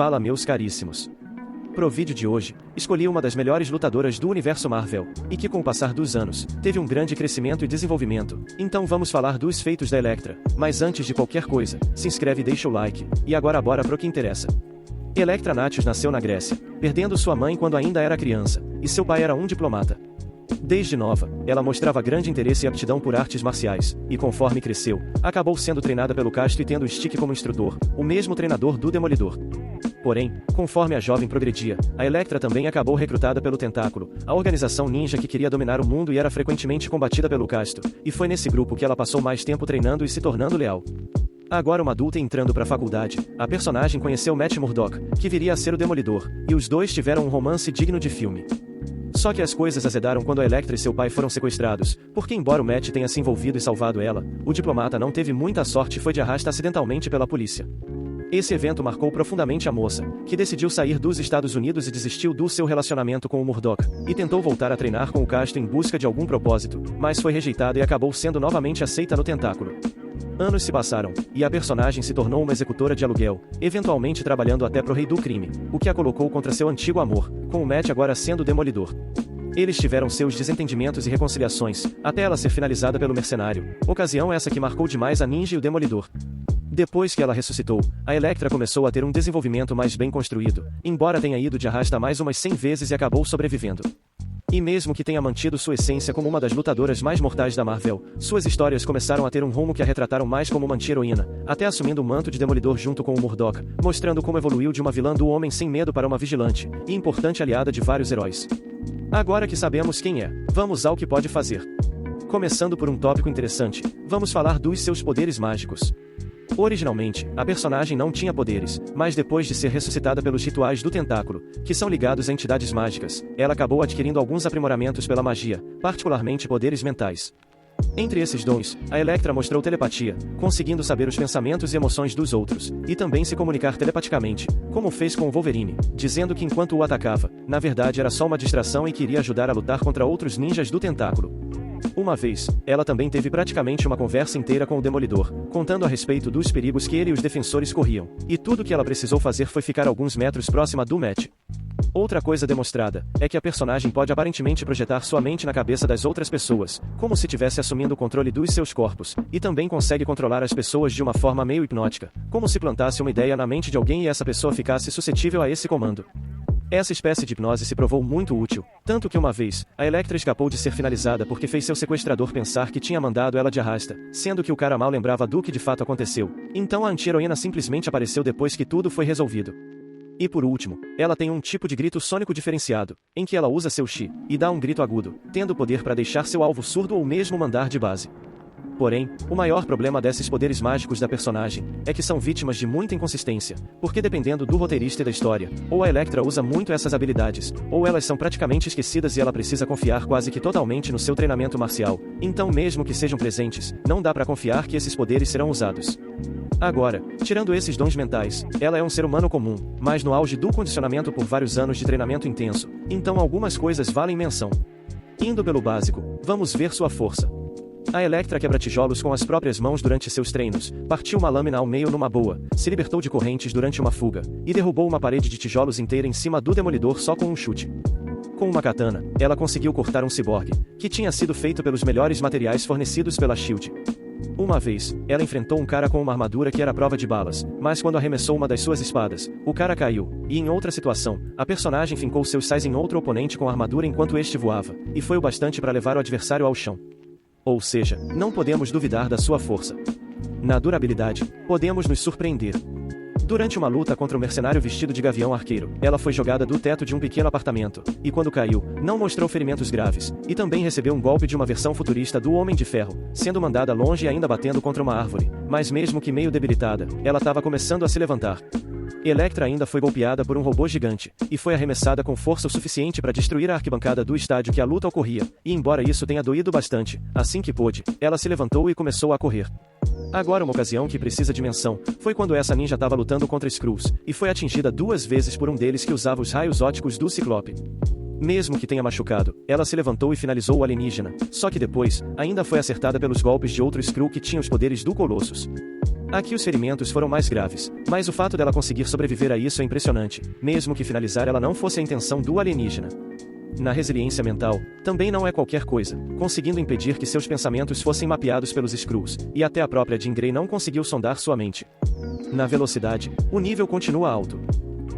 Fala, meus caríssimos. Pro vídeo de hoje, escolhi uma das melhores lutadoras do universo Marvel, e que com o passar dos anos, teve um grande crescimento e desenvolvimento. Então vamos falar dos feitos da Elektra, mas antes de qualquer coisa, se inscreve e deixa o like, e agora bora pro que interessa. Elektra Natchios nasceu na Grécia, perdendo sua mãe quando ainda era criança, e seu pai era um diplomata. Desde nova, ela mostrava grande interesse e aptidão por artes marciais, e conforme cresceu, acabou sendo treinada pelo Casto e tendo Stick como instrutor, o mesmo treinador do Demolidor. Porém, conforme a jovem progredia, a Elektra também acabou recrutada pelo Tentáculo, a organização ninja que queria dominar o mundo e era frequentemente combatida pelo Casto, e foi nesse grupo que ela passou mais tempo treinando e se tornando leal. Agora uma adulta entrando para a faculdade, a personagem conheceu Matt Murdock, que viria a ser o Demolidor, e os dois tiveram um romance digno de filme. Só que as coisas azedaram quando a Elektra e seu pai foram sequestrados, porque embora o Matt tenha se envolvido e salvado ela, o diplomata não teve muita sorte e foi de arrasta acidentalmente pela polícia. Esse evento marcou profundamente a moça, que decidiu sair dos Estados Unidos e desistiu do seu relacionamento com o Murdock, e tentou voltar a treinar com o Casto em busca de algum propósito, mas foi rejeitada e acabou sendo novamente aceita no Tentáculo. Anos se passaram, e a personagem se tornou uma executora de aluguel, eventualmente trabalhando até pro rei do crime, o que a colocou contra seu antigo amor, com o Matt agora sendo o Demolidor. Eles tiveram seus desentendimentos e reconciliações, até ela ser finalizada pelo mercenário, ocasião essa que marcou demais a ninja e o Demolidor. Depois que ela ressuscitou, a Elektra começou a ter um desenvolvimento mais bem construído, embora tenha ido de arrasta mais umas 100 vezes e acabou sobrevivendo. E mesmo que tenha mantido sua essência como uma das lutadoras mais mortais da Marvel, suas histórias começaram a ter um rumo que a retrataram mais como uma anti-heroína, até assumindo o manto de Demolidor junto com o Murdock, mostrando como evoluiu de uma vilã do homem sem medo para uma vigilante, e importante aliada de vários heróis. Agora que sabemos quem é, vamos ao que pode fazer. Começando por um tópico interessante, vamos falar dos seus poderes mágicos. Originalmente, a personagem não tinha poderes, mas depois de ser ressuscitada pelos rituais do Tentáculo, que são ligados a entidades mágicas, ela acabou adquirindo alguns aprimoramentos pela magia, particularmente poderes mentais. Entre esses dons, a Elektra mostrou telepatia, conseguindo saber os pensamentos e emoções dos outros, e também se comunicar telepaticamente, como fez com o Wolverine, dizendo que enquanto o atacava, na verdade era só uma distração e que iria ajudar a lutar contra outros ninjas do Tentáculo. Uma vez, ela também teve praticamente uma conversa inteira com o Demolidor, contando a respeito dos perigos que ele e os defensores corriam, e tudo que ela precisou fazer foi ficar alguns metros próxima do Matt. Outra coisa demonstrada, é que a personagem pode aparentemente projetar sua mente na cabeça das outras pessoas, como se estivesse assumindo o controle dos seus corpos, e também consegue controlar as pessoas de uma forma meio hipnótica, como se plantasse uma ideia na mente de alguém e essa pessoa ficasse suscetível a esse comando. Essa espécie de hipnose se provou muito útil, tanto que uma vez, a Elektra escapou de ser finalizada porque fez seu sequestrador pensar que tinha mandado ela de arrasta, sendo que o cara mal lembrava do que de fato aconteceu. Então a anti-heroína simplesmente apareceu depois que tudo foi resolvido. E por último, ela tem um tipo de grito sônico diferenciado, em que ela usa seu chi, e dá um grito agudo, tendo poder para deixar seu alvo surdo ou mesmo mandar de base. Porém, o maior problema desses poderes mágicos da personagem é que são vítimas de muita inconsistência, porque dependendo do roteirista e da história, ou a Elektra usa muito essas habilidades, ou elas são praticamente esquecidas e ela precisa confiar quase que totalmente no seu treinamento marcial, então mesmo que sejam presentes, não dá pra confiar que esses poderes serão usados. Agora, tirando esses dons mentais, ela é um ser humano comum, mas no auge do condicionamento por vários anos de treinamento intenso, então algumas coisas valem menção. Indo pelo básico, vamos ver sua força. A Elektra quebra tijolos com as próprias mãos durante seus treinos, partiu uma lâmina ao meio numa boa, se libertou de correntes durante uma fuga, e derrubou uma parede de tijolos inteira em cima do Demolidor só com um chute. Com uma katana, ela conseguiu cortar um ciborgue, que tinha sido feito pelos melhores materiais fornecidos pela SHIELD. Uma vez, ela enfrentou um cara com uma armadura que era prova de balas, mas quando arremessou uma das suas espadas, o cara caiu, e em outra situação, a personagem fincou seus sais em outro oponente com a armadura enquanto este voava, e foi o bastante para levar o adversário ao chão. Ou seja, não podemos duvidar da sua força. Na durabilidade, podemos nos surpreender. Durante uma luta contra o mercenário vestido de gavião arqueiro, ela foi jogada do teto de um pequeno apartamento, e quando caiu, não mostrou ferimentos graves, e também recebeu um golpe de uma versão futurista do Homem de Ferro, sendo mandada longe e ainda batendo contra uma árvore, mas mesmo que meio debilitada, ela estava começando a se levantar. Elektra ainda foi golpeada por um robô gigante, e foi arremessada com força o suficiente para destruir a arquibancada do estádio que a luta ocorria, e embora isso tenha doído bastante, assim que pôde, ela se levantou e começou a correr. Agora uma ocasião que precisa de menção, foi quando essa ninja estava lutando contra Skrulls, e foi atingida 2 vezes por um deles que usava os raios óticos do Ciclope. Mesmo que tenha machucado, ela se levantou e finalizou o alienígena, só que depois, ainda foi acertada pelos golpes de outro Skrull que tinha os poderes do Colossus. Aqui os ferimentos foram mais graves, mas o fato dela conseguir sobreviver a isso é impressionante, mesmo que finalizar ela não fosse a intenção do alienígena. Na resiliência mental, também não é qualquer coisa, conseguindo impedir que seus pensamentos fossem mapeados pelos Skrulls, e até a própria Jean Grey não conseguiu sondar sua mente. Na velocidade, o nível continua alto.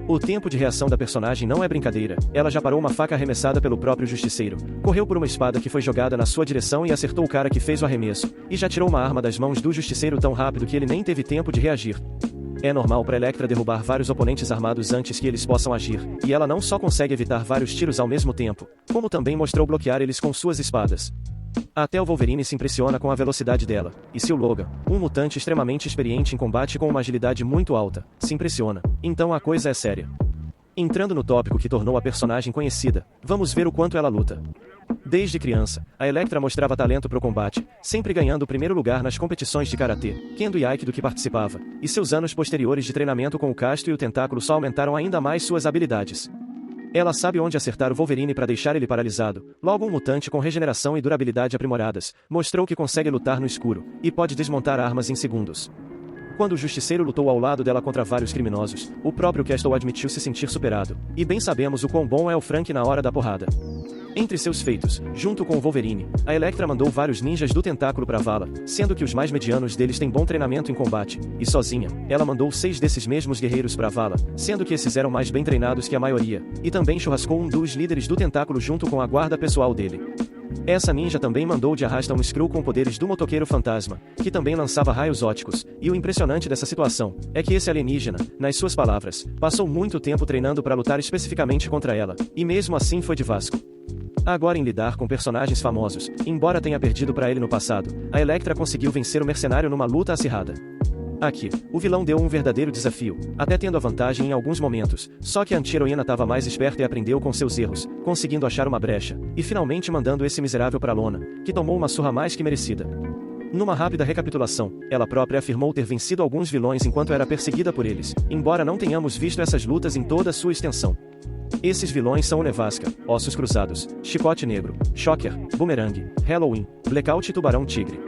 O tempo de reação da personagem não é brincadeira, ela já parou uma faca arremessada pelo próprio Justiceiro, correu por uma espada que foi jogada na sua direção e acertou o cara que fez o arremesso, e já tirou uma arma das mãos do Justiceiro tão rápido que ele nem teve tempo de reagir. É normal para Elektra derrubar vários oponentes armados antes que eles possam agir, e ela não só consegue evitar vários tiros ao mesmo tempo, como também mostrou bloquear eles com suas espadas. Até o Wolverine se impressiona com a velocidade dela, e se o Logan, um mutante extremamente experiente em combate com uma agilidade muito alta, se impressiona, então a coisa é séria. Entrando no tópico que tornou a personagem conhecida, vamos ver o quanto ela luta. Desde criança, a Elektra mostrava talento pro combate, sempre ganhando o primeiro lugar nas competições de karatê, kendo e aikido que participava, e seus anos posteriores de treinamento com o Casto e o Tentáculo só aumentaram ainda mais suas habilidades. Ela sabe onde acertar o Wolverine para deixar ele paralisado, logo um mutante com regeneração e durabilidade aprimoradas, mostrou que consegue lutar no escuro, e pode desmontar armas em segundos. Quando o Justiceiro lutou ao lado dela contra vários criminosos, o próprio Castle admitiu se sentir superado, e bem sabemos o quão bom é o Frank na hora da porrada. Entre seus feitos, junto com o Wolverine, a Elektra mandou vários ninjas do Tentáculo para Vala, sendo que os mais medianos deles têm bom treinamento em combate, e sozinha, ela mandou 6 desses mesmos guerreiros para Vala, sendo que esses eram mais bem treinados que a maioria, e também churrascou um dos líderes do Tentáculo junto com a guarda pessoal dele. Essa ninja também mandou de arrasta um Skrull com poderes do motoqueiro fantasma, que também lançava raios óticos, e o impressionante dessa situação é que esse alienígena, nas suas palavras, passou muito tempo treinando para lutar especificamente contra ela, e mesmo assim foi de Vasco. Agora em lidar com personagens famosos, embora tenha perdido para ele no passado, a Elektra conseguiu vencer o mercenário numa luta acirrada. Aqui, o vilão deu um verdadeiro desafio, até tendo a vantagem em alguns momentos, só que a anti-heroína estava mais esperta e aprendeu com seus erros, conseguindo achar uma brecha, e finalmente mandando esse miserável pra lona, que tomou uma surra mais que merecida. Numa rápida recapitulação, ela própria afirmou ter vencido alguns vilões enquanto era perseguida por eles, embora não tenhamos visto essas lutas em toda a sua extensão. Esses vilões são o Nevasca, Ossos Cruzados, Chicote Negro, Shocker, Boomerang, Halloween, Blackout e Tubarão Tigre.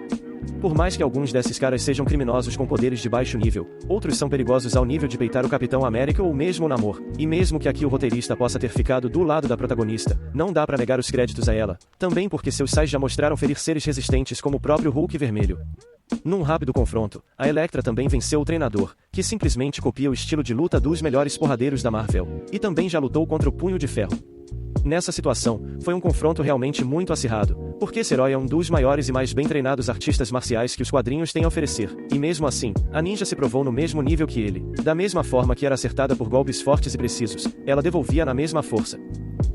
Por mais que alguns desses caras sejam criminosos com poderes de baixo nível, outros são perigosos ao nível de peitar o Capitão América ou mesmo o Namor, e mesmo que aqui o roteirista possa ter ficado do lado da protagonista, não dá pra negar os créditos a ela, também porque seus sais já mostraram ferir seres resistentes como o próprio Hulk Vermelho. Num rápido confronto, a Elektra também venceu o treinador, que simplesmente copia o estilo de luta dos melhores porradeiros da Marvel, e também já lutou contra o Punho de Ferro. Nessa situação, foi um confronto realmente muito acirrado, porque esse herói é um dos maiores e mais bem treinados artistas marciais que os quadrinhos têm a oferecer, e mesmo assim, a ninja se provou no mesmo nível que ele. Da mesma forma que era acertada por golpes fortes e precisos, ela devolvia na mesma força.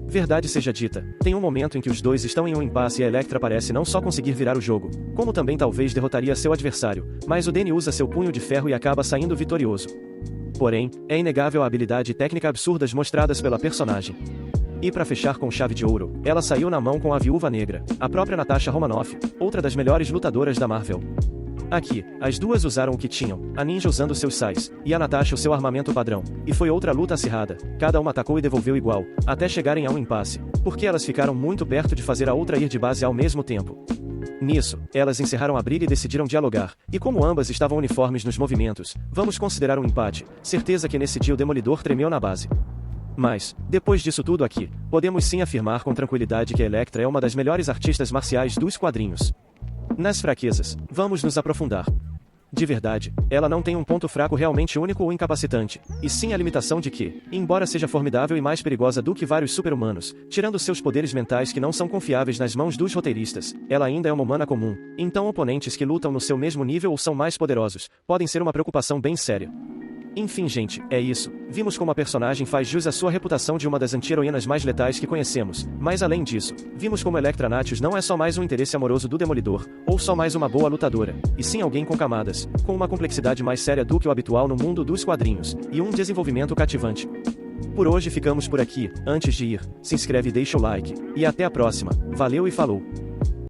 Verdade seja dita, tem um momento em que os dois estão em um impasse e a Elektra parece não só conseguir virar o jogo, como também talvez derrotaria seu adversário, mas o Danny usa seu punho de ferro e acaba saindo vitorioso. Porém, é inegável a habilidade e técnica absurdas mostradas pela personagem. E para fechar com chave de ouro, ela saiu na mão com a Viúva Negra, a própria Natasha Romanoff, outra das melhores lutadoras da Marvel. Aqui, as duas usaram o que tinham, a ninja usando seus sais, e a Natasha o seu armamento padrão, e foi outra luta acirrada, cada uma atacou e devolveu igual, até chegarem a um impasse, porque elas ficaram muito perto de fazer a outra ir de base ao mesmo tempo. Nisso, elas encerraram a briga e decidiram dialogar, e como ambas estavam uniformes nos movimentos, vamos considerar um empate, certeza que nesse dia o Demolidor tremeu na base. Mas, depois disso tudo aqui, podemos sim afirmar com tranquilidade que a Elektra é uma das melhores artistas marciais dos quadrinhos. Nas fraquezas, vamos nos aprofundar. De verdade, ela não tem um ponto fraco realmente único ou incapacitante, e sim a limitação de que, embora seja formidável e mais perigosa do que vários super-humanos, tirando seus poderes mentais que não são confiáveis nas mãos dos roteiristas, ela ainda é uma humana comum, então oponentes que lutam no seu mesmo nível ou são mais poderosos, podem ser uma preocupação bem séria. Enfim gente, é isso, vimos como a personagem faz jus à sua reputação de uma das anti-heroínas mais letais que conhecemos, mas além disso, vimos como Elektra Natchius não é só mais um interesse amoroso do Demolidor, ou só mais uma boa lutadora, e sim alguém com camadas, com uma complexidade mais séria do que o habitual no mundo dos quadrinhos, e um desenvolvimento cativante. Por hoje ficamos por aqui, antes de ir, se inscreve e deixa o like, e até a próxima, valeu e falou!